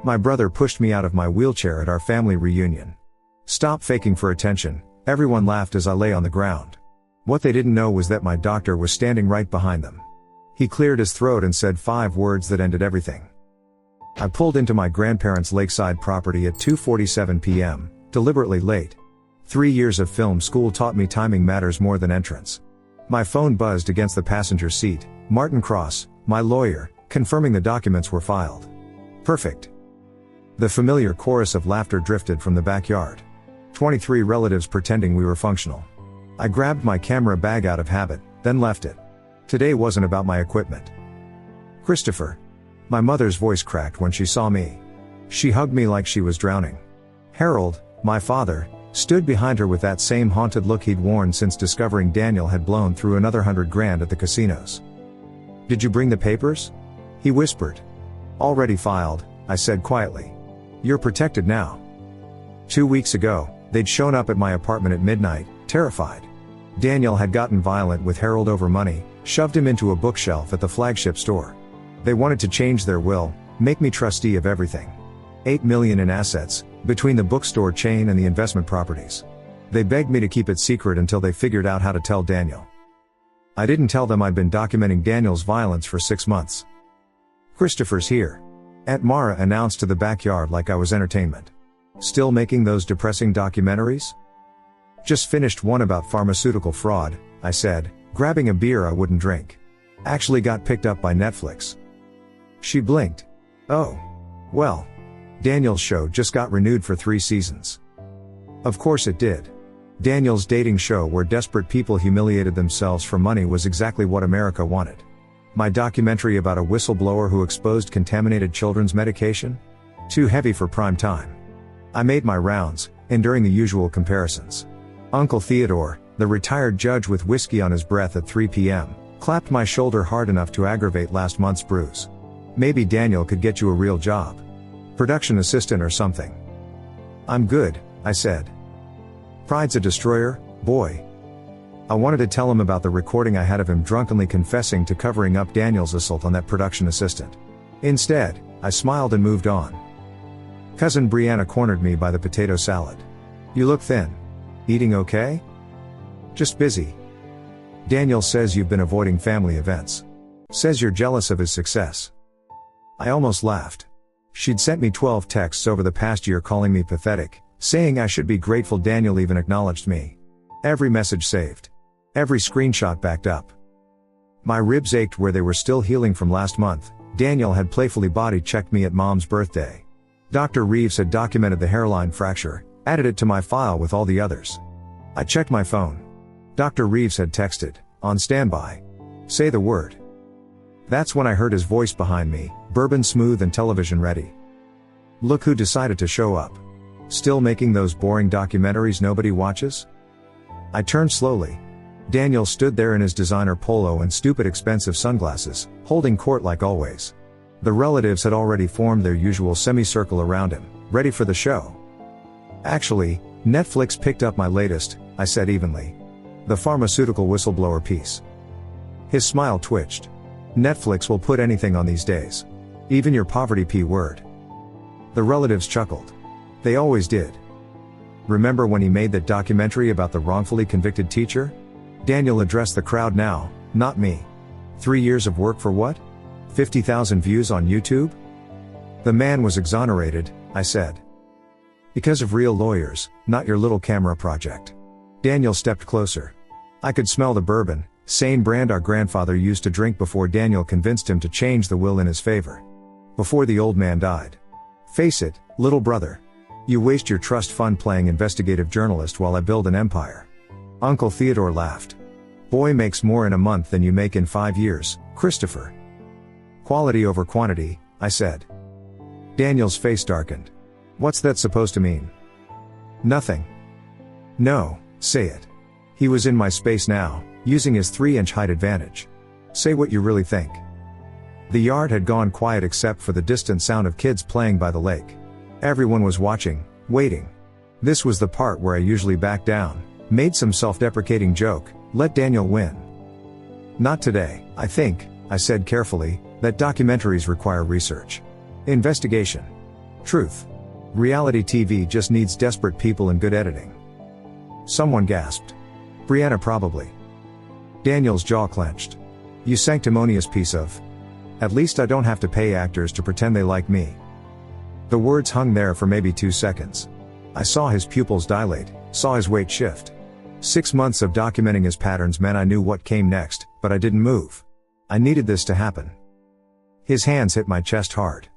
My brother pushed me out of my wheelchair at our family reunion. Stop faking for attention, everyone laughed as I lay on the ground. What they didn't know was that my doctor was standing right behind them. He cleared his throat and said 5 words that ended everything. I pulled into my grandparents' lakeside property at 2:47 p.m., deliberately late. 3 years of film school taught me timing matters more than entrance. My phone buzzed against the passenger seat. Martin Cross, my lawyer, confirming the documents were filed. Perfect. The familiar chorus of laughter drifted from the backyard. 23 relatives pretending we were functional. I grabbed my camera bag out of habit, then left it. Today wasn't about my equipment. Christopher. My mother's voice cracked when she saw me. She hugged me like she was drowning. Harold, my father, stood behind her with that same haunted look he'd worn since discovering Daniel had blown through another $100,000 at the casinos. Did you bring the papers? He whispered. Already filed, I said quietly. You're protected now. 2 weeks ago, they'd shown up at my apartment at midnight, terrified. Daniel had gotten violent with Harold over money, shoved him into a bookshelf at the flagship store. They wanted to change their will, make me trustee of everything. $8 million in assets, between the bookstore chain and the investment properties. They begged me to keep it secret until they figured out how to tell Daniel. I didn't tell them I'd been documenting Daniel's violence for 6 months. Christopher's here. Aunt Mara announced to the backyard like I was entertainment. Still making those depressing documentaries? Just finished one about pharmaceutical fraud, I said, grabbing a beer I wouldn't drink. Actually got picked up by Netflix. She blinked. Oh. Well. Daniel's show just got renewed for 3 seasons. Of course it did. Daniel's dating show where desperate people humiliated themselves for money was exactly what America wanted. My documentary about a whistleblower who exposed contaminated children's medication? Too heavy for prime time. I made my rounds, enduring the usual comparisons. Uncle Theodore, the retired judge with whiskey on his breath at 3 p.m., clapped my shoulder hard enough to aggravate last month's bruise. Maybe Daniel could get you a real job. Production assistant or something. I'm good, I said. Pride's a destroyer, boy. I wanted to tell him about the recording I had of him drunkenly confessing to covering up Daniel's assault on that production assistant. Instead, I smiled and moved on. Cousin Brianna cornered me by the potato salad. You look thin. Eating okay? Just busy. Daniel says you've been avoiding family events. Says you're jealous of his success. I almost laughed. She'd sent me 12 texts over the past year calling me pathetic, saying I should be grateful Daniel even acknowledged me. Every message saved. Every screenshot backed up. My ribs ached where they were still healing from last month. Daniel had playfully body checked me at Mom's birthday. Dr. Reeves had documented the hairline fracture, added it to my file with all the others. I checked my phone. Dr. Reeves had texted, on standby. Say the word. That's when I heard his voice behind me, bourbon smooth and television ready. Look who decided to show up. Still making those boring documentaries nobody watches? I turned slowly. Daniel stood there in his designer polo and stupid expensive sunglasses, holding court like always. The relatives had already formed their usual semicircle around him, ready for the show. Actually, Netflix picked up my latest, I said evenly. The pharmaceutical whistleblower piece. His smile twitched. Netflix will put anything on these days. Even your poverty P-word. The relatives chuckled. They always did. Remember when he made that documentary about the wrongfully convicted teacher? Daniel addressed the crowd now, not me. 3 years of work for what? 50,000 views on YouTube? The man was exonerated, I said. Because of real lawyers, not your little camera project. Daniel stepped closer. I could smell the bourbon, same brand our grandfather used to drink before Daniel convinced him to change the will in his favor. Before the old man died. Face it, little brother. You waste your trust fund playing investigative journalist while I build an empire. Uncle Theodore laughed. Boy makes more in a month than you make in 5 years, Christopher. Quality over quantity, I said. Daniel's face darkened. What's that supposed to mean? Nothing. No, say it. He was in my space now, using his 3-inch height advantage. Say what you really think. The yard had gone quiet except for the distant sound of kids playing by the lake. Everyone was watching, waiting. This was the part where I usually backed down, made some self-deprecating joke, let Daniel win. Not today, I think, I said carefully, that documentaries require research. Investigation. Truth. Reality TV just needs desperate people and good editing. Someone gasped. Brianna probably. Daniel's jaw clenched. You sanctimonious piece of. At least I don't have to pay actors to pretend they like me. The words hung there for maybe 2 seconds. I saw his pupils dilate, saw his weight shift. 6 months of documenting his patterns meant I knew what came next, but I didn't move. I needed this to happen. His hands hit my chest hard.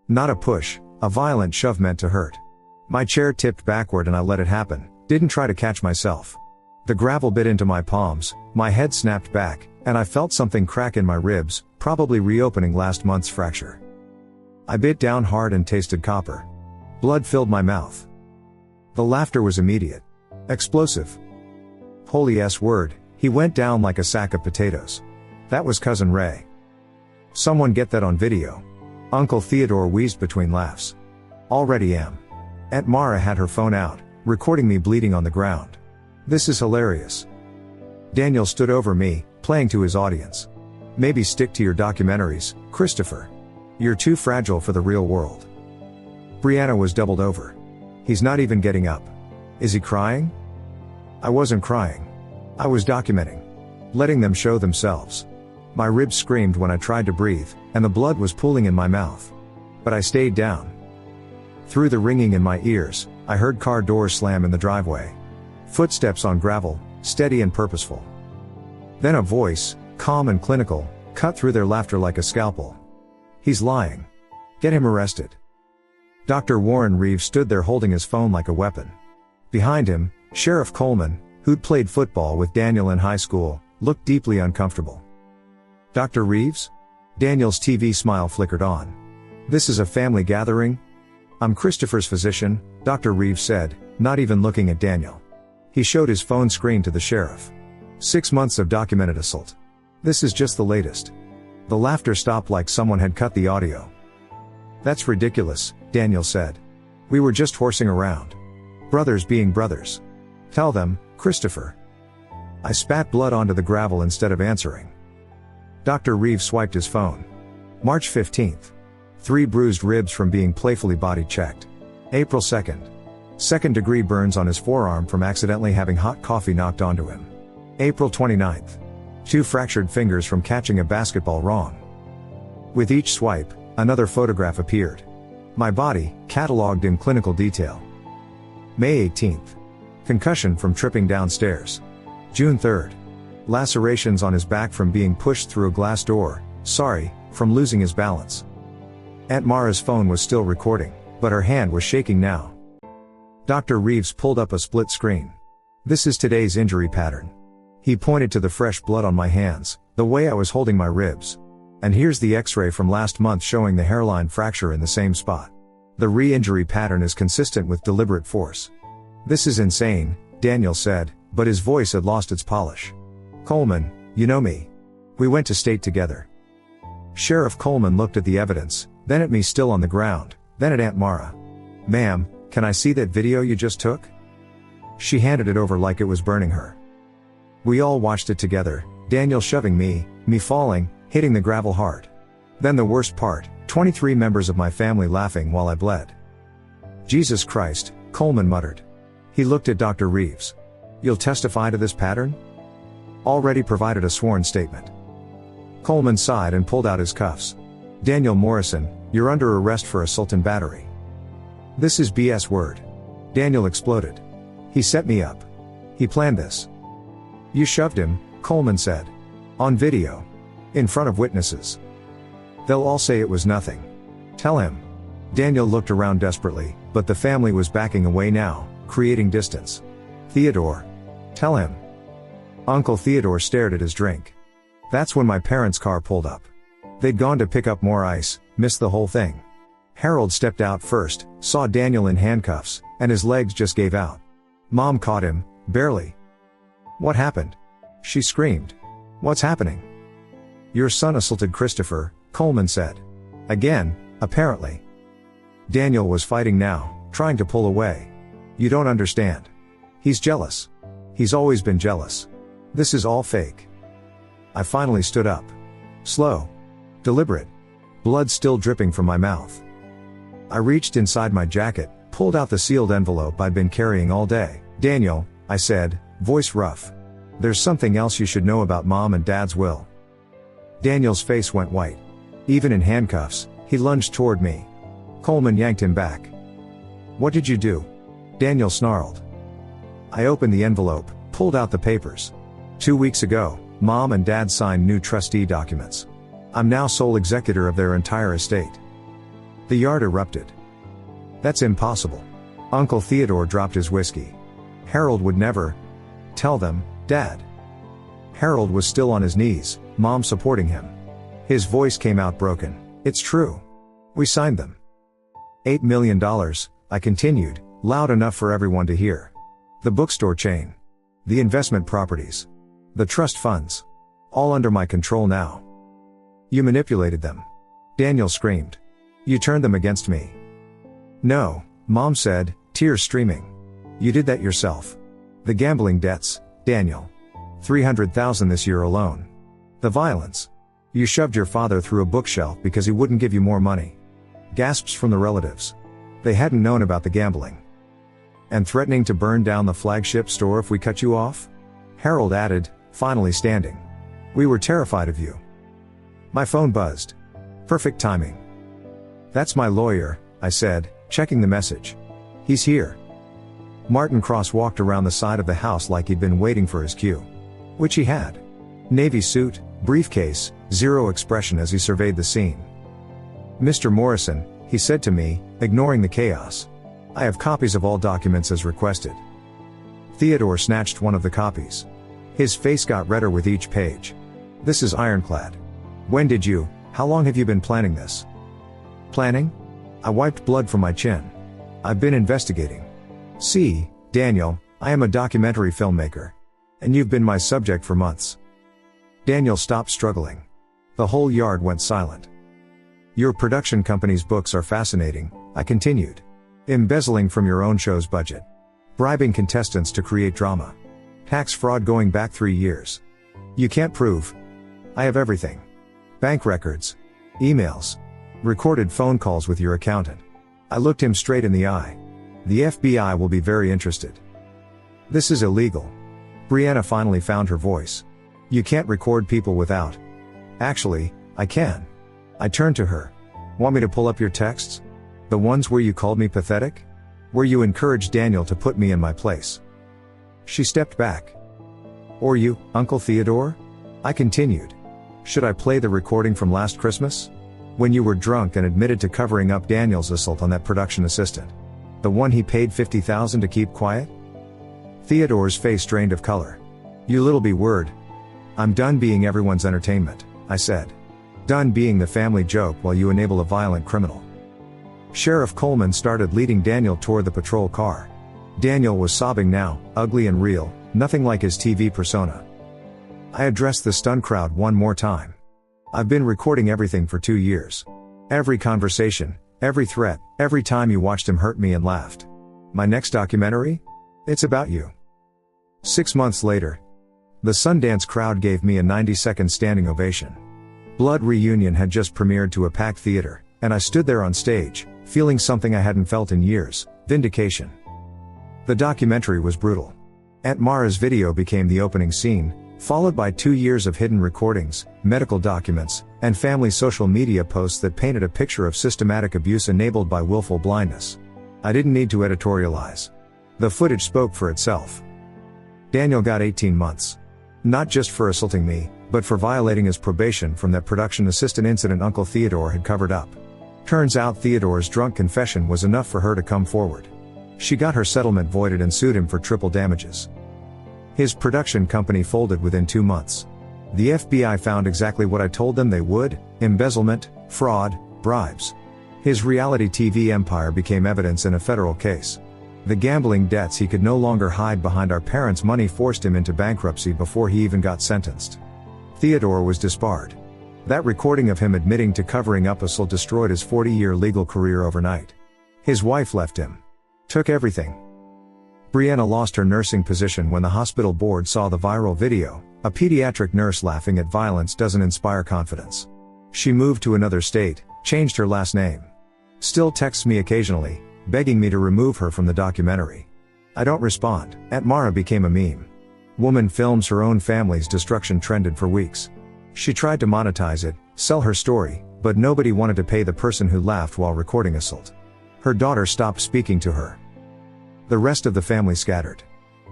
Not a push, a violent shove meant to hurt. My chair tipped backward and I let it happen, didn't try to catch myself. The gravel bit into my palms, my head snapped back, and I felt something crack in my ribs, probably reopening last month's fracture. I bit down hard and tasted copper. Blood filled my mouth. The laughter was immediate. Explosive. Holy S-word, he went down like a sack of potatoes. That was Cousin Ray. Someone get that on video. Uncle Theodore wheezed between laughs. Already am. Aunt Mara had her phone out, recording me bleeding on the ground. This is hilarious. Daniel stood over me, playing to his audience. Maybe stick to your documentaries, Christopher. You're too fragile for the real world. Brianna was doubled over. He's not even getting up. Is he crying? I wasn't crying. I was documenting. Letting them show themselves. My ribs screamed when I tried to breathe, and the blood was pooling in my mouth. But I stayed down. Through the ringing in my ears, I heard car doors slam in the driveway. Footsteps on gravel, steady and purposeful. Then a voice, calm and clinical, cut through their laughter like a scalpel. He's lying. Get him arrested. Dr. Warren Reeves stood there holding his phone like a weapon. Behind him, Sheriff Coleman, who'd played football with Daniel in high school, looked deeply uncomfortable. Dr. Reeves? Daniel's TV smile flickered on. This is a family gathering? I'm Christopher's physician, Dr. Reeves said, not even looking at Daniel. He showed his phone screen to the sheriff. 6 months of documented assault. This is just the latest. The laughter stopped like someone had cut the audio. That's ridiculous, Daniel said. We were just horsing around. Brothers being brothers. Tell them, Christopher. I spat blood onto the gravel instead of answering. Dr. Reeves swiped his phone. March 15th. 3 bruised ribs from being playfully body checked. April 2nd. 2nd-degree burns on his forearm from accidentally having hot coffee knocked onto him. April 29th. 2 fractured fingers from catching a basketball wrong. With each swipe, another photograph appeared. My body, catalogued in clinical detail. May 18th. Concussion from tripping downstairs. June 3rd. Lacerations on his back from being pushed through a glass door, from losing his balance. Aunt Mara's phone was still recording, but her hand was shaking now. Dr. Reeves pulled up a split screen. This is today's injury pattern. He pointed to the fresh blood on my hands, the way I was holding my ribs. And here's the x-ray from last month showing the hairline fracture in the same spot. The re-injury pattern is consistent with deliberate force. This is insane, Daniel said, but his voice had lost its polish. Coleman, you know me. We went to state together. Sheriff Coleman looked at the evidence, then at me still on the ground, then at Aunt Mara. Ma'am, can I see that video you just took? She handed it over like it was burning her. We all watched it together, Daniel shoving me falling, hitting the gravel hard. Then the worst part, 23 members of my family laughing while I bled. Jesus Christ, Coleman muttered. He looked at Dr. Reeves. You'll testify to this pattern? Already provided a sworn statement. Coleman sighed and pulled out his cuffs. Daniel Morrison, you're under arrest for assault and battery. This is BS word. Daniel exploded. He set me up. He planned this. You shoved him, Coleman said. On video. In front of witnesses. They'll all say it was nothing. Tell him. Daniel looked around desperately, but the family was backing away now, creating distance. Theodore. Tell him. Uncle Theodore stared at his drink. That's when my parents' car pulled up. They'd gone to pick up more ice, missed the whole thing. Harold stepped out first, saw Daniel in handcuffs, and his legs just gave out. Mom caught him, barely. What happened? She screamed. What's happening? Your son assaulted Christopher, Coleman said. Again, apparently. Daniel was fighting now, trying to pull away. You don't understand. He's jealous. He's always been jealous. This is all fake. I finally stood up. Slow. Deliberate. Blood still dripping from my mouth. I reached inside my jacket, pulled out the sealed envelope I'd been carrying all day. "Daniel," I said, voice rough. "There's something else you should know about Mom and Dad's will." Daniel's face went white. Even in handcuffs, he lunged toward me. Coleman yanked him back. "What did you do?" Daniel snarled. I opened the envelope, pulled out the papers. 2 weeks ago, Mom and Dad signed new trustee documents. I'm now sole executor of their entire estate. The yard erupted. "That's impossible." Uncle Theodore dropped his whiskey. "Harold would never." "Tell them, Dad." Harold was still on his knees, Mom supporting him. His voice came out broken. "It's true. We signed them." $8 million, I continued, loud enough for everyone to hear. "The bookstore chain. The investment properties. The trust funds. All under my control now." "You manipulated them." Daniel screamed. "You turned them against me." "No," Mom said, tears streaming. "You did that yourself. The gambling debts, Daniel. $300,000 this year alone. The violence. You shoved your father through a bookshelf because he wouldn't give you more money." Gasps from the relatives. They hadn't known about the gambling. "And threatening to burn down the flagship store if we cut you off?" Harold added, finally standing. "We were terrified of you." My phone buzzed. Perfect timing. "That's my lawyer," I said, checking the message. "He's here." Martin Cross walked around the side of the house like he'd been waiting for his cue. Which he had. Navy suit, briefcase, zero expression as he surveyed the scene. "Mr. Morrison," he said to me, ignoring the chaos. "I have copies of all documents as requested." Theodore snatched one of the copies. His face got redder with each page. "This is ironclad. When did you, how long have you been planning this?" "Planning?" I wiped blood from my chin. "I've been investigating. See, Daniel, I am a documentary filmmaker. And you've been my subject for months." Daniel stopped struggling. The whole yard went silent. "Your production company's books are fascinating," I continued. "Embezzling from your own show's budget. Bribing contestants to create drama. Tax fraud going back 3 years. You can't prove." "I have everything. Bank records. Emails. Recorded phone calls with your accountant." I looked him straight in the eye. "The FBI will be very interested." "This is illegal." Brianna finally found her voice. "You can't record people without." "Actually, I can." I turned to her. "Want me to pull up your texts? The ones where you called me pathetic? Where you encouraged Daniel to put me in my place?" She stepped back. "Or you, Uncle Theodore?" I continued. "Should I play the recording from last Christmas? When you were drunk and admitted to covering up Daniel's assault on that production assistant? The one he paid $50,000 to keep quiet?" Theodore's face drained of color. "You little b-word. I'm done being everyone's entertainment," I said. "Done being the family joke while you enable a violent criminal." Sheriff Coleman started leading Daniel toward the patrol car. Daniel was sobbing now, ugly and real, nothing like his TV persona. I addressed the stunned crowd one more time. "I've been recording everything for 2 years. Every conversation, every threat, every time you watched him hurt me and laughed. My next documentary? It's about you." 6 months later, the Sundance crowd gave me a 90-second standing ovation. Blood Reunion had just premiered to a packed theater, and I stood there on stage, feeling something I hadn't felt in years: vindication. The documentary was brutal. Aunt Mara's video became the opening scene, followed by 2 years of hidden recordings, medical documents, and family social media posts that painted a picture of systematic abuse enabled by willful blindness. I didn't need to editorialize. The footage spoke for itself. Daniel got 18 months. Not just for assaulting me, but for violating his probation from that production assistant incident Uncle Theodore had covered up. Turns out Theodore's drunk confession was enough for her to come forward. She got her settlement voided and sued him for triple damages. His production company folded within 2 months. The FBI found exactly what I told them they would: embezzlement, fraud, bribes. His reality TV empire became evidence in a federal case. The gambling debts he could no longer hide behind our parents' money forced him into bankruptcy before he even got sentenced. Theodore was disbarred. That recording of him admitting to covering up assault destroyed his 40-year legal career overnight. His wife left him. Took everything. Brianna lost her nursing position when the hospital board saw the viral video. A pediatric nurse laughing at violence doesn't inspire confidence. She moved to another state, changed her last name. Still texts me occasionally, begging me to remove her from the documentary. I don't respond. Aunt Mara became a meme. Woman films her own family's destruction trended for weeks. She tried to monetize it, sell her story, but nobody wanted to pay the person who laughed while recording assault. Her daughter stopped speaking to her. The rest of the family scattered.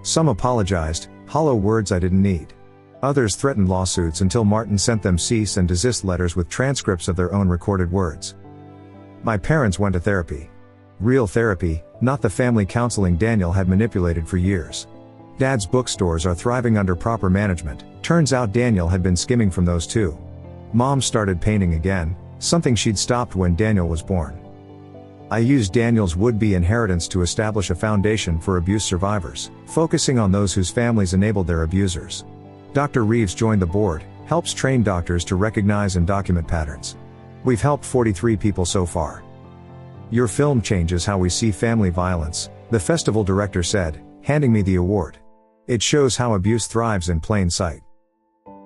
Some apologized, hollow words I didn't need. Others threatened lawsuits until Martin sent them cease and desist letters with transcripts of their own recorded words. My parents went to therapy. Real therapy, not the family counseling Daniel had manipulated for years. Dad's bookstores are thriving under proper management. Turns out Daniel had been skimming from those too. Mom started painting again, something she'd stopped when Daniel was born. I used Daniel's would-be inheritance to establish a foundation for abuse survivors, focusing on those whose families enabled their abusers. Dr. Reeves joined the board, helps train doctors to recognize and document patterns. We've helped 43 people so far. Your film changes how we see family violence, the festival director said, handing me the award. It shows how abuse thrives in plain sight.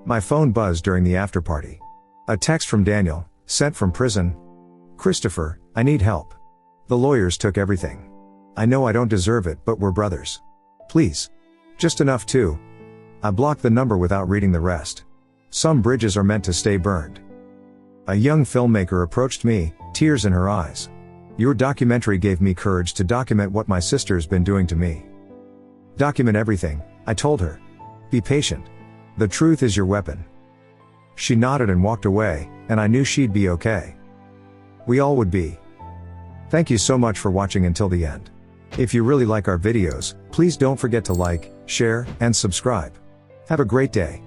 My phone buzzed during the after-party. A text from Daniel, sent from prison. Christopher, I need help. The lawyers took everything. I know I don't deserve it, but we're brothers. Please. Just enough too. I blocked the number without reading the rest. Some bridges are meant to stay burned. A young filmmaker approached me, tears in her eyes. Your documentary gave me courage to document what my sister's been doing to me. Document everything, I told her. Be patient. The truth is your weapon. She nodded and walked away, and I knew she'd be okay. We all would be. Thank you so much for watching until the end. If you really like our videos, please don't forget to like, share, and subscribe. Have a great day.